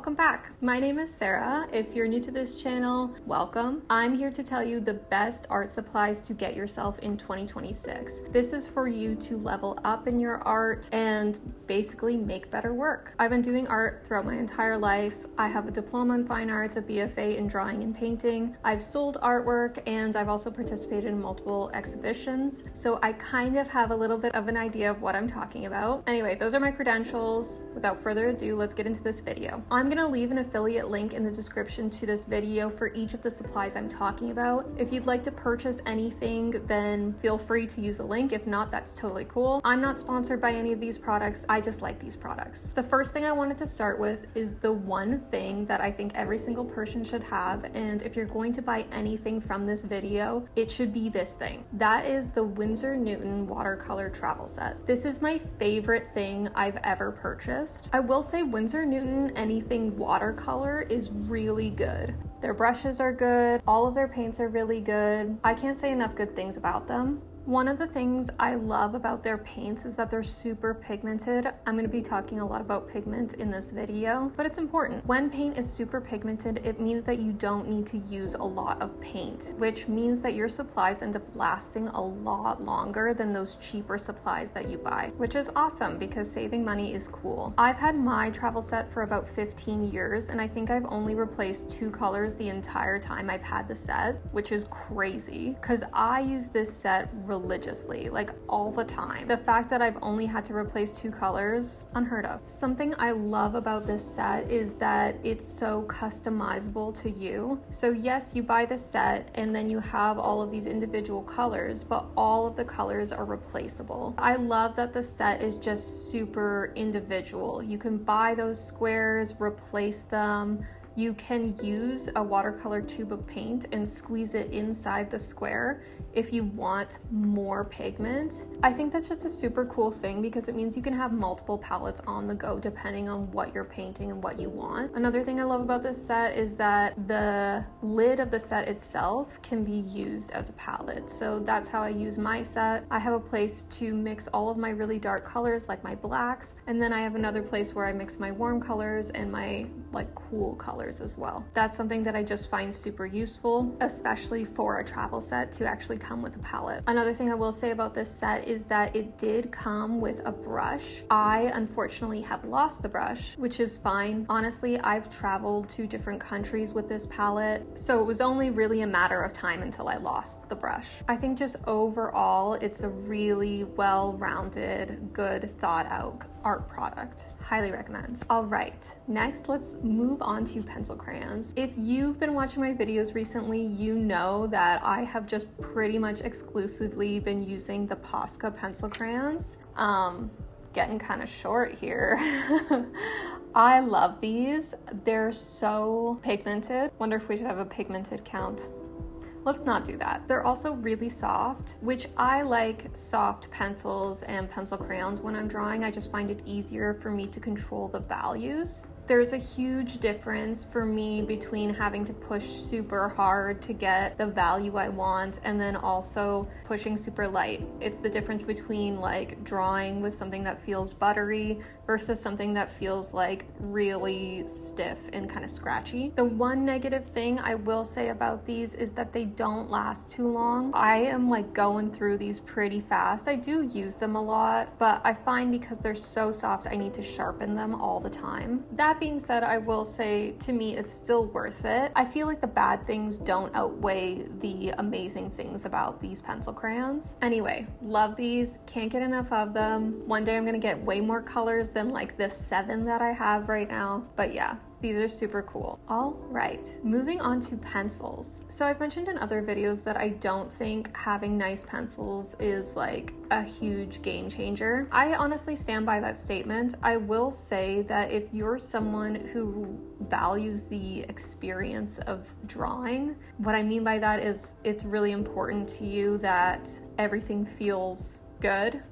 welcome back. My name is Sarah. If you're new to this channel, welcome. I'm here to tell you the best art supplies to get yourself in 2026. This is for you to level up in your art and basically make better work. I've been doing art throughout my entire life. I have a diploma in fine arts, a BFA in drawing and painting. I've sold artwork and I've also participated in multiple exhibitions. So I kind of have a little bit of an idea of what I'm talking about. Anyway, those are my credentials. Without further ado, let's get into this video. I'm gonna leave an affiliate link in the description to this video for each of the supplies I'm talking about. If you'd like to purchase anything, then feel free to use the link. If not, that's totally cool. I'm not sponsored by any of these products. I just like these products. The first thing I wanted to start with is the one thing that I think every single person should have. And if you're going to buy anything from this video, it should be this thing. That is the Winsor Newton watercolor travel set. This is my favorite thing I've ever purchased. I will say Winsor Newton anything watercolor is really good. Their brushes are good. All of their paints are really good. I can't say enough good things about them. One of the things I love about their paints is that they're super pigmented. I'm going to be talking a lot about pigment in this video, but it's important. When paint is super pigmented, it means that you don't need to use a lot of paint, which means that your supplies end up lasting a lot longer than those cheaper supplies that you buy, which is awesome because saving money is cool. I've had my travel set for about 15 years, and I think I've only replaced 2 colors the entire time I've had the set, which is crazy because I use this set religiously, like all the time. The fact that I've only had to replace 2 colors, unheard of. Something I love about this set is that it's so customizable to you. So yes, you buy the set and then you have all of these individual colors, but all of the colors are replaceable. I love that the set is just super individual. You can buy those squares, replace them. You can use a watercolor tube of paint and squeeze it inside the square if you want more pigment. I think that's just a super cool thing because it means you can have multiple palettes on the go depending on what you're painting and what you want. Another thing I love about this set is that the lid of the set itself can be used as a palette. So that's how I use my set. I have a place to mix all of my really dark colors like my blacks, and then I have another place where I mix my warm colors and my like cool colors as well. That's something that I just find super useful, especially for a travel set to actually come with a palette. Another thing I will say about this set is that it did come with a brush. I unfortunately have lost the brush, which is fine. Honestly, I've traveled to different countries with this palette, so it was only really a matter of time until I lost the brush. I think just overall, it's a really well-rounded, good, thought-out art product. Highly recommend. All right, next let's move on to pencil crayons. If you've been watching my videos recently, you know that I have just pretty much exclusively been using the Posca pencil crayons. Getting kind of short here. I love these. They're so pigmented. Wonder if we should have a pigmented count. Let's not do that. They're also really soft, which I like soft pencils and pencil crayons when I'm drawing. I just find it easier for me to control the values. There's a huge difference for me between having to push super hard to get the value I want and then also pushing super light. It's the difference between like drawing with something that feels buttery versus something that feels like really stiff and kind of scratchy. The one negative thing I will say about these is that they don't last too long. I am like going through these pretty fast. I do use them a lot, but I find because they're so soft, I need to sharpen them all the time. That being said, I will say to me, it's still worth it. I feel like the bad things don't outweigh the amazing things about these pencil crayons. Anyway, love these, can't get enough of them. One day I'm gonna get way more colors than like the 7 that I have right now, but yeah. These are super cool. All right, moving on to pencils. So I've mentioned in other videos that I don't think having nice pencils is like a huge game changer. I honestly stand by that statement. I will say that if you're someone who values the experience of drawing, what I mean by that is it's really important to you that everything feels good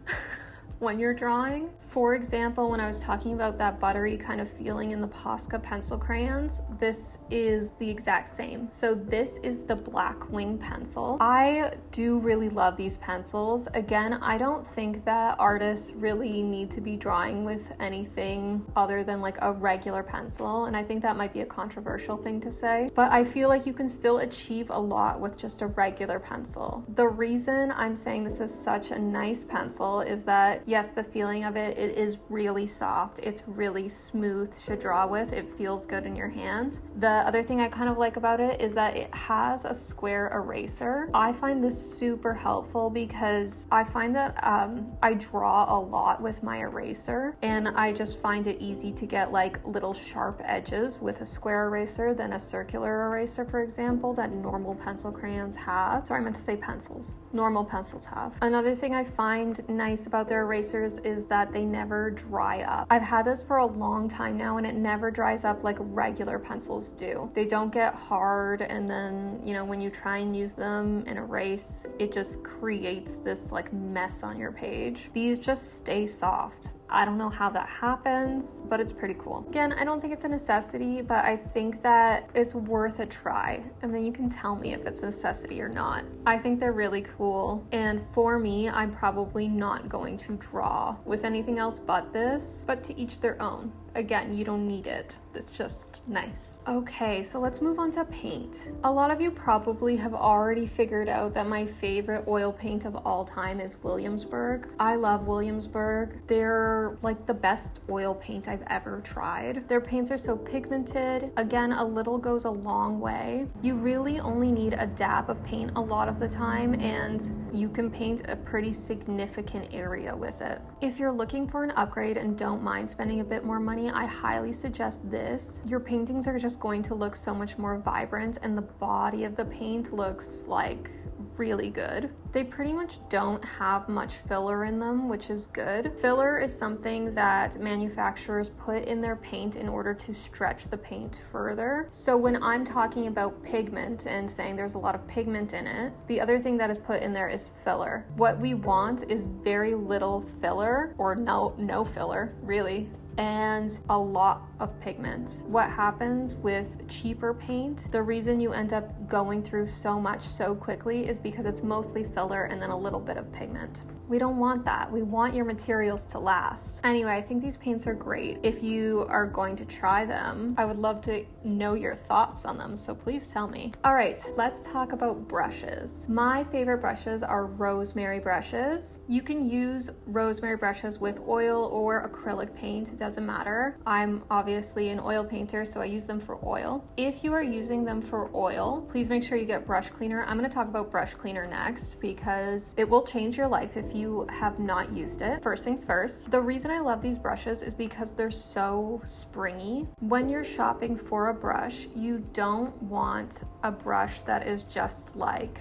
when you're drawing. For example, when I was talking about that buttery kind of feeling in the Posca pencil crayons, this is the exact same. So this is the Blackwing pencil. I do really love these pencils. Again, I don't think that artists really need to be drawing with anything other than like a regular pencil, and I think that might be a controversial thing to say, but I feel like you can still achieve a lot with just a regular pencil. The reason I'm saying this is such a nice pencil is that, yes, the feeling of it is really soft. It's really smooth to draw with. It feels good in your hand. The other thing I kind of like about it is that it has a square eraser. I find this super helpful because I find that I draw a lot with my eraser, and I just find it easy to get like little sharp edges with a square eraser than a circular eraser, for example, that normal pencil crayons have. Sorry, I meant to say pencils. Normal pencils have. Another thing I find nice about their erasers is that they never dry up. I've had this for a long time now, and it never dries up like regular pencils do. They don't get hard, and then, you know, when you try and use them and erase, it just creates this like mess on your page. These just stay soft. I don't know how that happens, but it's pretty cool. Again, I don't think it's a necessity, but I think that it's worth a try, and then you can tell me if it's a necessity or not. I think they're really cool, and for me, I'm probably not going to draw with anything else but this, but to each their own. Again, you don't need it. It's just nice. Okay, so let's move on to paint. A lot of you probably have already figured out that my favorite oil paint of all time is Williamsburg. I love Williamsburg. They're like the best oil paint I've ever tried. Their paints are so pigmented. Again, a little goes a long way. You really only need a dab of paint a lot of the time, and you can paint a pretty significant area with it. If you're looking for an upgrade and don't mind spending a bit more money, I highly suggest this. Your paintings are just going to look so much more vibrant, and the body of the paint looks like really good. They pretty much don't have much filler in them, which is good. Filler is something that manufacturers put in their paint in order to stretch the paint further. So when I'm talking about pigment and saying there's a lot of pigment in it, the other thing that is put in there is filler. What we want is very little filler, or no filler, really, and a lot of pigment. What happens with cheaper paint, the reason you end up going through so much so quickly is because it's mostly filler and then a little bit of pigment. We don't want that. We want your materials to last. Anyway, I think these paints are great. If you are going to try them, I would love to know your thoughts on them, so please tell me. All right, let's talk about brushes. My favorite brushes are rosemary brushes. You can use rosemary brushes with oil or acrylic paint, it doesn't matter. I'm obviously an oil painter, so I use them for oil. If you are using them for oil, please make sure you get brush cleaner. I'm gonna talk about brush cleaner next because it will change your life if you have not used it. First things first, the reason I love these brushes is because they're so springy. When you're shopping for a brush, you don't want a brush that is just like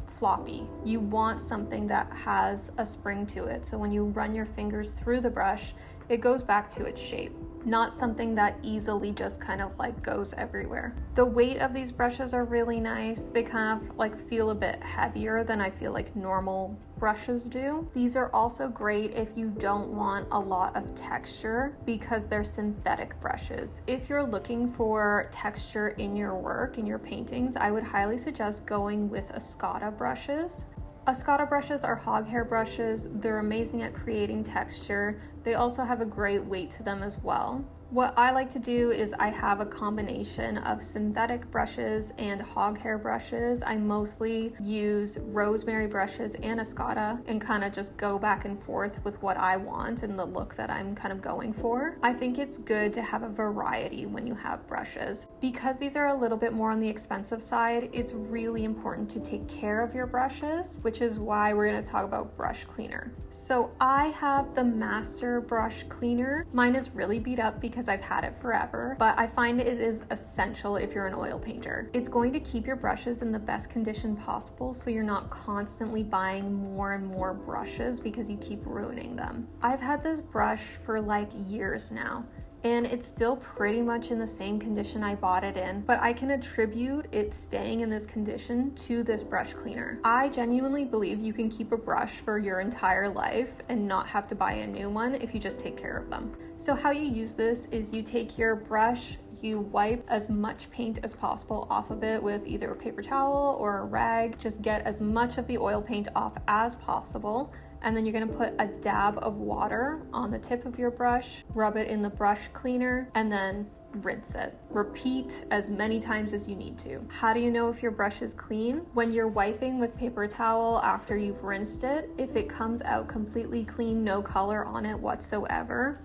floppy. You want something that has a spring to it. So when you run your fingers through the brush, it goes back to its shape, not something that easily just kind of like goes everywhere. The weight of these brushes are really nice. They kind of like feel a bit heavier than I feel like normal brushes do. These are also great if you don't want a lot of texture because they're synthetic brushes. If you're looking for texture in your work, in your paintings, I would highly suggest going with Escoda brushes. Escoda brushes are hog hair brushes. They're amazing at creating texture. They also have a great weight to them as well. What I like to do is I have a combination of synthetic brushes and hog hair brushes. I mostly use rosemary brushes and Escoda and kind of just go back and forth with what I want and the look that I'm kind of going for. I think it's good to have a variety when you have brushes. Because these are a little bit more on the expensive side, it's really important to take care of your brushes, which is why we're going to talk about brush cleaner. So I have the Master Brush Cleaner. Mine is really beat up because I've had it forever, but I find it is essential if you're an oil painter. It's going to keep your brushes in the best condition possible so you're not constantly buying more and more brushes because you keep ruining them. I've had this brush for like years now. and it's still pretty much in the same condition I bought it in, but I can attribute it staying in this condition to this brush cleaner. I genuinely believe you can keep a brush for your entire life and not have to buy a new one if you just take care of them. So how you use this is you take your brush, you wipe as much paint as possible off of it with either a paper towel or a rag. Just get as much of the oil paint off as possible. And then you're gonna put a dab of water on the tip of your brush, rub it in the brush cleaner, and then rinse it. Repeat as many times as you need to. How do you know if your brush is clean? When you're wiping with paper towel after you've rinsed it, if it comes out completely clean, no color on it whatsoever,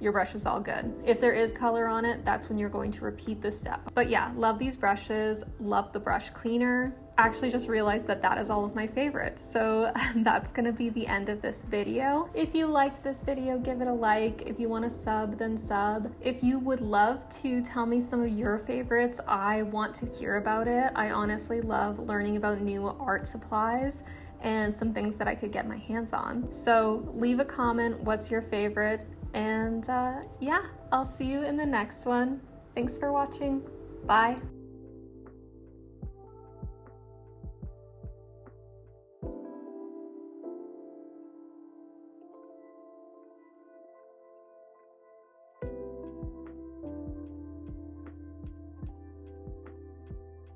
your brush is all good. If there is color on it, that's when you're going to repeat this step. But yeah, love these brushes, love the brush cleaner. Actually just realized that that is all of my favorites. So that's gonna be the end of this video. If you liked this video, give it a like. If you wanna sub, then sub. If you would love to tell me some of your favorites, I want to hear about it. I honestly love learning about new art supplies and some things that I could get my hands on. So leave a comment, what's your favorite? And yeah, I'll see you in the next one. Thanks for watching. Bye.